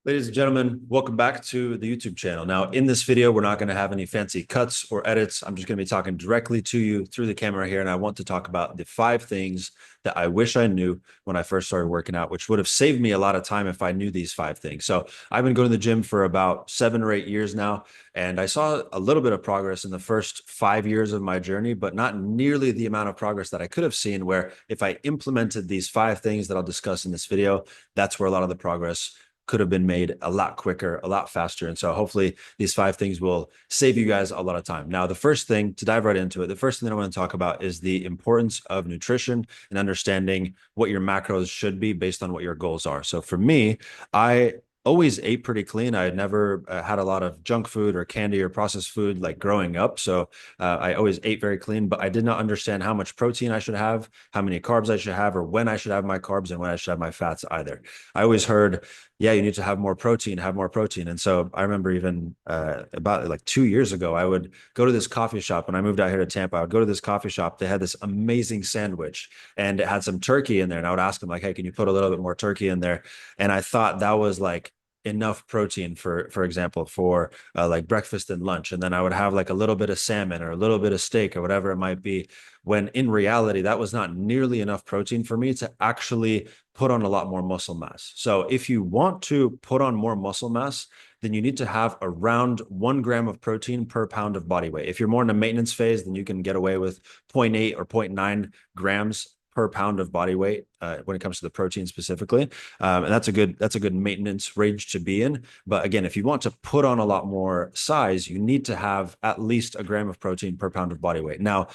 Ladies and gentlemen, welcome back to the YouTube channel. Now, in this video, we're not going to have any fancy cuts or edits. I'm just going to be talking directly to you through the camera here, and I want to talk about the 5 things that I wish I knew when I first started working out, which would have saved me a lot of time if I knew these 5 things. So I've been going to the gym for about 7 or 8 years now, and I saw a little bit of progress in the first 5 years of my journey, but not nearly the amount of progress that I could have seen, where if I implemented these 5 things that I'll discuss in this video, that's where a lot of the progress could have been made a lot quicker, a lot faster. And so hopefully these 5 things will save you guys a lot of time. Now, the first thing, to dive right into it, the first thing that I want to talk about is the importance of nutrition and understanding what your macros should be based on what your goals are. So for me, I always ate pretty clean. I had never had a lot of junk food or candy or processed food like growing up. So I always ate very clean, but I did not understand how much protein I should have, how many carbs I should have, or when I should have my carbs and when I should have my fats either. I always heard, yeah, you need to have more protein, have more protein. And so I remember even about like 2 years ago, I would go to this coffee shop. When I moved out here to Tampa, I would go to this coffee shop. They had this amazing sandwich and it had some turkey in there. And I would ask them like, hey, can you put a little bit more turkey in there? And I thought that was like enough protein for example, for like breakfast and lunch. And then I would have like a little bit of salmon or a little bit of steak or whatever it might be, when in reality, that was not nearly enough protein for me to actually put on a lot more muscle mass. So if you want to put on more muscle mass, then you need to have around 1 gram of protein per pound of body weight. If you're more in a maintenance phase, then you can get away with 0.8 or 0.9 grams per pound of body weight when it comes to the protein specifically. And that's a good maintenance range to be in. But again, if you want to put on a lot more size, you need to have at least 1 gram of protein per pound of body weight. Now,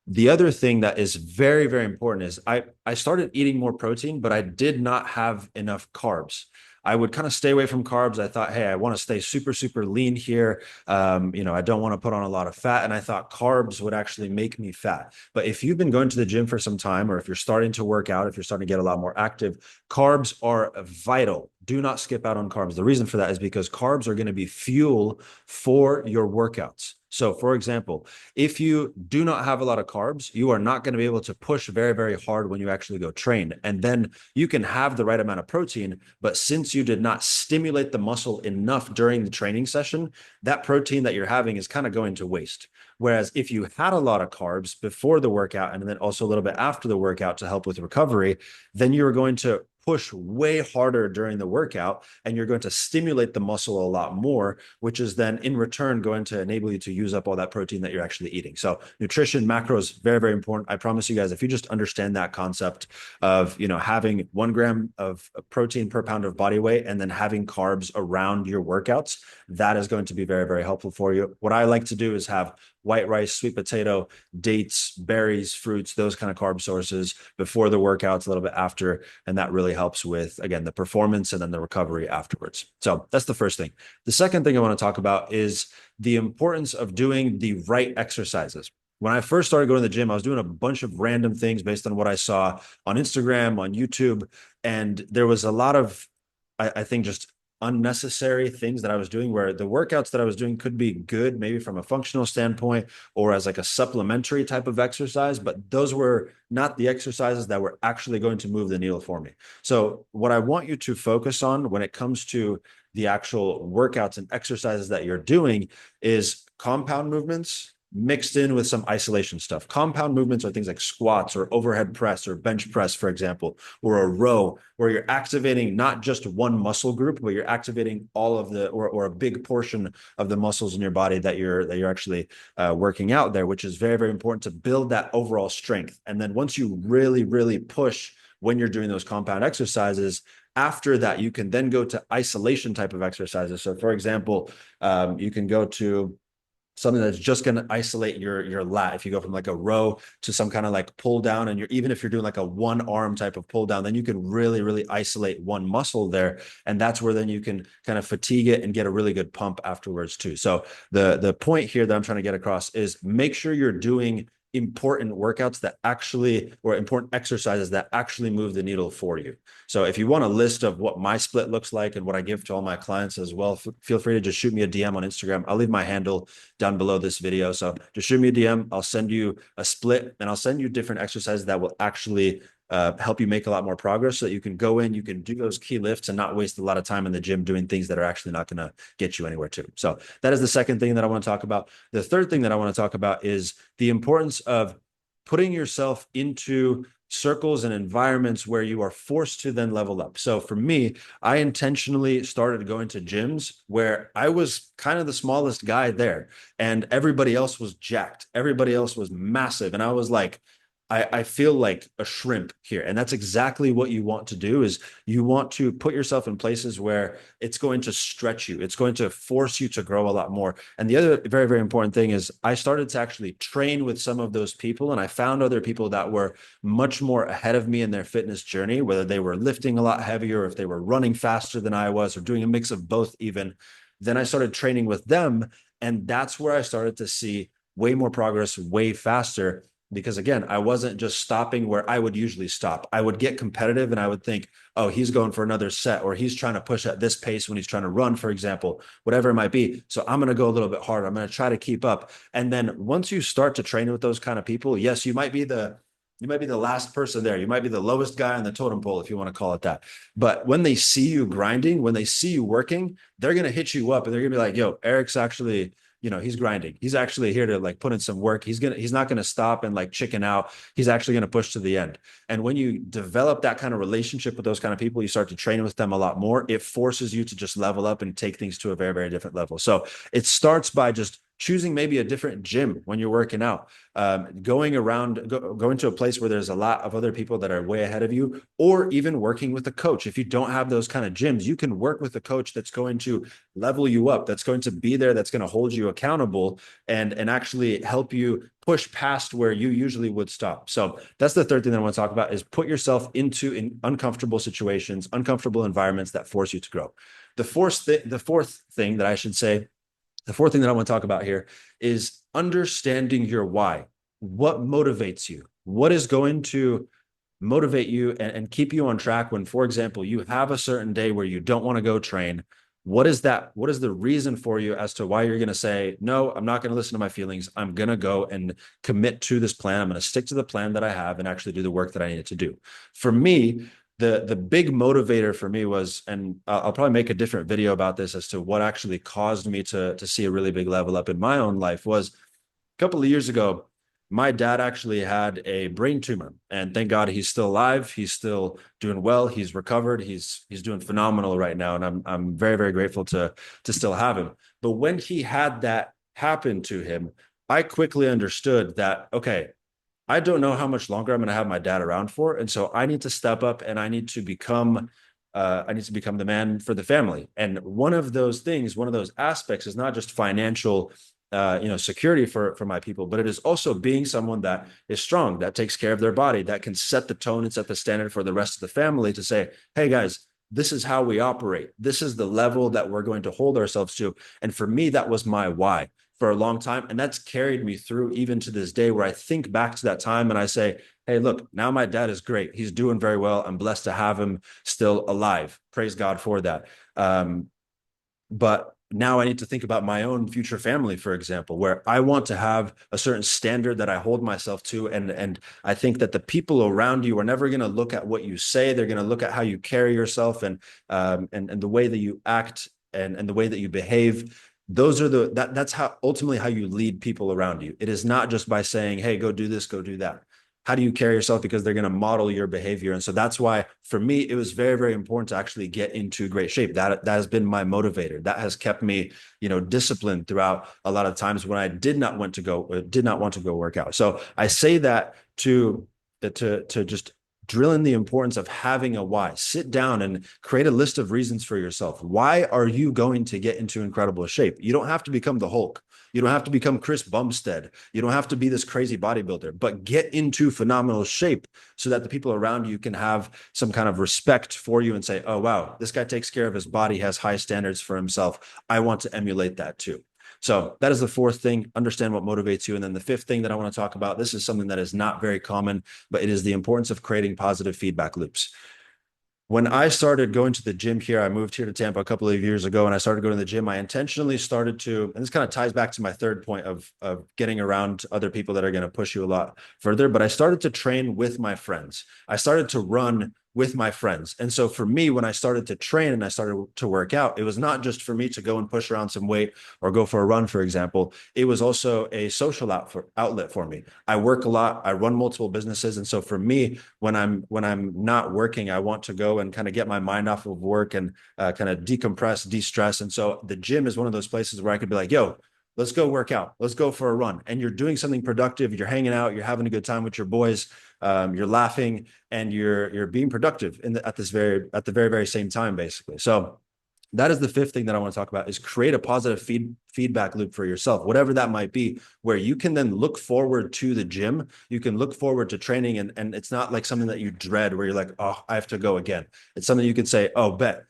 the other thing that is very, very important is I started eating more protein, but I did not have enough carbs. I would kind of stay away from carbs. I thought, hey, I want to stay super, super lean here. I don't want to put on a lot of fat. And I thought carbs would actually make me fat. But if you've been going to the gym for some time, or if you're starting to work out, if you're starting to get a lot more active, carbs are vital. Do not skip out on carbs. The reason for that is because carbs are going to be fuel for your workouts. So for example, if you do not have a lot of carbs, you are not going to be able to push very, very hard when you actually go train. And then you can have the right amount of protein, but since you did not stimulate the muscle enough during the training session, that protein that you're having is kind of going to waste. Whereas if you had a lot of carbs before the workout and then also a little bit after the workout to help with recovery, then you're going to push way harder during the workout and you're going to stimulate the muscle a lot more, which is then in return going to enable you to use up all that protein that you're actually eating. So nutrition, macros, very, very important. I promise you guys, if you just understand that concept of, having 1 gram of protein per pound of body weight and then having carbs around your workouts, that is going to be very, very helpful for you. What I like to do is have white rice, sweet potato, dates, berries, fruits, those kind of carb sources before the workouts, a little bit after. And that really helps with, again, the performance and then the recovery afterwards. So that's the first thing. The second thing I want to talk about is the importance of doing the right exercises. When I first started going to the gym, I was doing a bunch of random things based on what I saw on Instagram, on YouTube. And there was a lot of, I think, just unnecessary things that I was doing, where the workouts that I was doing could be good, maybe from a functional standpoint or as like a supplementary type of exercise, but those were not the exercises that were actually going to move the needle for me. So what I want you to focus on when it comes to the actual workouts and exercises that you're doing is compound movements mixed in with some isolation stuff. Compound movements are things like squats or overhead press or bench press, for example, or a row, where you're activating not just one muscle group, but you're activating all of the, or a big portion of the muscles in your body that you're actually working out there, which is very, very important to build that overall strength. And then once you really, really push when you're doing those compound exercises, after that, you can then go to isolation type of exercises. So for example, you can go to something that's just going to isolate your lat. If you go from like a row to some kind of like pull down, and even if you're doing like a one arm type of pull down, then you can really, really isolate one muscle there. And that's where then you can kind of fatigue it and get a really good pump afterwards too. So the point here that I'm trying to get across is make sure you're doing important workouts that actually, or important exercises that actually move the needle for you. So if you want a list of what my split looks like and what I give to all my clients as well, feel free to just shoot me a DM on Instagram. I'll leave my handle down below this video. So just shoot me a DM. I'll send you a split and I'll send you different exercises that will actually help you make a lot more progress so that you can go in, you can do those key lifts and not waste a lot of time in the gym doing things that are actually not going to get you anywhere too. So that is the second thing that I want to talk about. The third thing that I want to talk about is the importance of putting yourself into circles and environments where you are forced to then level up. So for me, I intentionally started going to gyms where I was kind of the smallest guy there and everybody else was jacked. Everybody else was massive. And I was like, I feel like a shrimp here. And that's exactly what you want to do is you want to put yourself in places where it's going to stretch you. It's going to force you to grow a lot more. And the other very, very important thing is I started to actually train with some of those people. And I found other people that were much more ahead of me in their fitness journey, whether they were lifting a lot heavier, or if they were running faster than I was, or doing a mix of both even. Then I started training with them. And that's where I started to see way more progress, way faster. Because again, I wasn't just stopping where I would usually stop. I would get competitive and I would think, oh, he's going for another set, or he's trying to push at this pace when he's trying to run, for example, whatever it might be. So I'm going to go a little bit harder. I'm going to try to keep up. And then once you start to train with those kind of people, yes, you might be the last person there. You might be the lowest guy on the totem pole, if you want to call it that. But when they see you grinding, when they see you working, they're going to hit you up and they're going to be like, yo, Eric's actually, he's grinding. He's actually here to like put in some work. He's not going to stop and like chicken out. He's actually going to push to the end. And when you develop that kind of relationship with those kind of people, you start to train with them a lot more. It forces you to just level up and take things to a very, very different level. So it starts by just choosing maybe a different gym when you're working out, going to a place where there's a lot of other people that are way ahead of you, or even working with a coach. If you don't have those kind of gyms, you can work with a coach that's going to level you up, that's going to be there, that's going to hold you accountable and actually help you push past where you usually would stop. So that's the third thing that I want to talk about is put yourself into uncomfortable situations, uncomfortable environments that force you to grow. The fourth thing that I want to talk about here is understanding your why. What motivates you? What is going to motivate you and keep you on track when, for example, you have a certain day where you don't want to go train? What is that? What is the reason for you as to why you're going to say, no, I'm not going to listen to my feelings. I'm going to go and commit to this plan. I'm going to stick to the plan that I have and actually do the work that I needed to do. For me, the big motivator for me was, and I'll probably make a different video about this as to what actually caused me to see a really big level up in my own life, was a couple of years ago. My dad actually had a brain tumor, and thank God he's still alive. He's still doing well. He's recovered. He's doing phenomenal right now, and I'm very, very grateful to still have him. But when he had that happen to him, I quickly understood that, okay, I don't know how much longer I'm going to have my dad around for. And so I need to step up and I need to become the man for the family. And one of those aspects is not just financial, security for my people, but it is also being someone that is strong, that takes care of their body, that can set the tone and set the standard for the rest of the family to say, hey guys, this is how we operate. This is the level that we're going to hold ourselves to. And for me, that was my why for a long time. And that's carried me through even to this day, where I think back to that time and I say, hey, look, now my dad is great. He's doing very well. I'm blessed to have him still alive. Praise God for that. But now I need to think about my own future family, for example, where I want to have a certain standard that I hold myself to. And I think that the people around you are never going to look at what you say. They're going to look at how you carry yourself and the way that you act and the way that you behave. That's how ultimately how you lead people around you. It is not just by saying, hey, go do this, go do that. How do you carry yourself? Because they're going to model your behavior. And so that's why for me, it was very, very important to actually get into great shape. That has been my motivator. That has kept me, disciplined throughout a lot of times when I did not want to go work out. So I say that to just drill in the importance of having a why. Sit down and create a list of reasons for yourself. Why are you going to get into incredible shape? You don't have to become the Hulk. You don't have to become Chris Bumstead. You don't have to be this crazy bodybuilder, but get into phenomenal shape so that the people around you can have some kind of respect for you and say, oh, wow, this guy takes care of his body, has high standards for himself. I want to emulate that too. So that is the fourth thing, understand what motivates you. And then the fifth thing that I want to talk about, this is something that is not very common, but it is the importance of creating positive feedback loops. When I started going to the gym here, I moved here to Tampa a couple of years ago, and I started going to the gym. I intentionally started to, and this kind of ties back to my third point of getting around other people that are going to push you a lot further. But I started to train with my friends. I started to run with my friends. And so for me, when I started to train and I started to work out, it was not just for me to go and push around some weight or go for a run, for example. It was also a social outlet for me. I work a lot. I run multiple businesses. And so for me, when I'm not working, I want to go and kind of get my mind off of work and kind of decompress, de-stress. And so the gym is one of those places where I could be like, yo, let's go work out. Let's go for a run. And you're doing something productive. You're hanging out. You're having a good time with your boys. You're laughing and you're being productive at the very same time, basically. So that is the fifth thing that I want to talk about is create a positive feedback loop for yourself, whatever that might be, where you can then look forward to the gym. You can look forward to training, and it's not like something that you dread where you're like, oh, I have to go again. It's something you can say, oh, bet.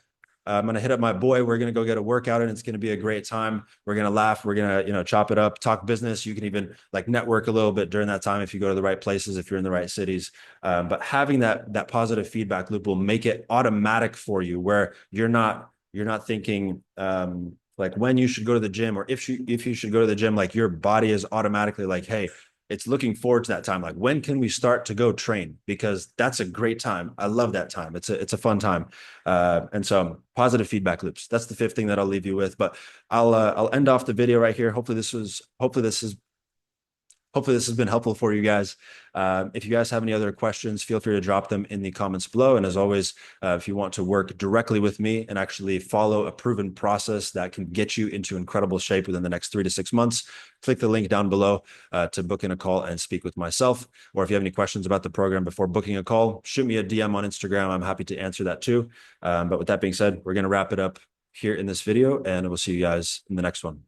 I'm going to hit up my boy. We're going to go get a workout and it's going to be a great time. We're going to laugh. We're going to, chop it up, talk business. You can even like network a little bit during that time if you go to the right places, if you're in the right cities. But having that positive feedback loop will make it automatic for you where you're not thinking like when you should go to the gym or if you should go to the gym, like your body is automatically like, hey, it's looking forward to that time. Like when can we start to go train? Because that's a great time. I love that time. It's a fun time. And so positive feedback loops. That's the fifth thing that I'll leave you with. But I'll end off the video right here. Hopefully this has been helpful for you guys. If you guys have any other questions, feel free to drop them in the comments below. And as always, if you want to work directly with me and actually follow a proven process that can get you into incredible shape within the next 3 to 6 months, click the link down below to book in a call and speak with myself. Or if you have any questions about the program before booking a call, shoot me a DM on Instagram. I'm happy to answer that too. But with that being said, we're going to wrap it up here in this video, and we'll see you guys in the next one.